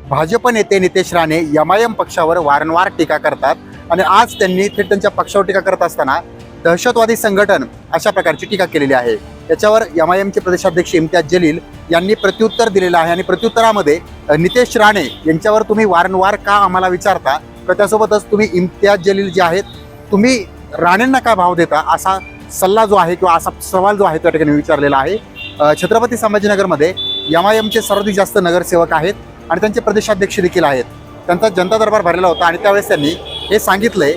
भाजप नेते नितेश राणे एमआयएम पक्षावर वारंवार टीका करतात आणि आज त्यांनी थेट त्यांच्या पक्षावर टीका करत असताना दहशतवादी संघटन अशा प्रकारची टीका केलेली आहे। याच्यावर एमआयएमचे प्रदेशाध्यक्ष इम्तियाज जलील यांनी प्रत्युत्तर दिलेलं आहे आणि प्रत्युत्तरामध्ये नितेश राणे यांच्यावर तुम्ही वारंवार का आम्हाला विचारता, तर त्यासोबतच तुम्ही इम्तियाज जलील जे आहेत तुम्ही राणेंना का भाव देता असा सल्ला जो आहे किंवा असा सवाल जो आहे त्या ठिकाणी विचारलेला आहे। छत्रपती संभाजीनगरमध्ये एमआयएमचे सर्वाधिक जास्त नगरसेवक आहेत आणि त्यांचे प्रदेशाध्यक्ष देखील आहेत। त्यांचा जनता दरबार भरलेला होता आणि त्यावेळेस त्यांनी हे सांगितलंय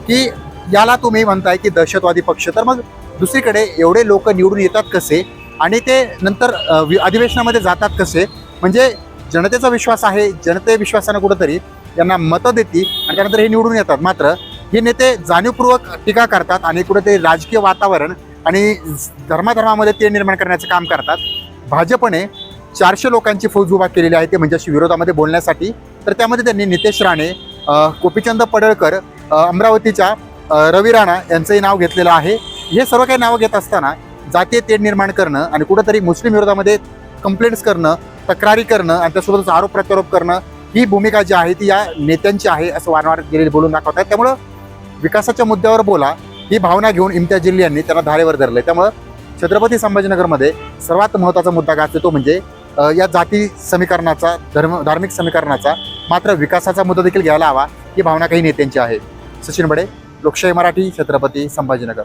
की याला तुम्ही म्हणताय की दहशतवादी पक्ष, तर मग दुसरीकडे एवढे लोक निवडून येतात कसे आणि ते नंतर अधिवेशनामध्ये जातात कसे? म्हणजे जनतेचा विश्वास आहे, जनते विश्वासानं कुठंतरी यांना मतं देतील आणि त्यानंतर हे निवडून येतात। मात्र हे नेते जाणीवपूर्वक टीका करतात आणि कुठेतरी राजकीय वातावरण आणि धर्माधर्मामध्ये ते निर्माण करण्याचं काम करतात। भाजपने 400 लोकांची फौज उभा केलेली आहे, ते म्हणजे अशी विरोधामध्ये बोलण्यासाठी। तर त्यामध्ये त्यांनी नितेश राणे, गोपीचंद पडळकर, अमरावतीच्या रवी राणा यांचंही नाव घेतलेलं आहे। हे सर्व काही नावं घेत असताना जातीय तेढ निर्माण करणं आणि कुठंतरी मुस्लिम विरोधामध्ये कंप्लेंट्स करणं, तक्रारी करणं आणि त्यासोबतच आरोप प्रत्यारोप करणं ही भूमिका जी आहे ती या नेत्यांची आहे असं वारंवार गेलेले बोलून दाखवत आहेत। त्यामुळं विकासाच्या मुद्द्यावर बोला ही भावना घेऊन इम्तियाज जलील यांनी त्यांना धारेवर धरले। त्यामुळं छत्रपती संभाजीनगरमध्ये सर्वात महत्त्वाचा मुद्दा गाजतो तो म्हणजे या जाती समीकरणाचा, धार्मिक समीकरणाचा, मात्र विकासाचा मुद्दा देखील घ्यायला हवा ही भावना काही नेत्यांची आहे। सचिन बडे, लोकशाही मराठी, छत्रपती संभाजीनगर।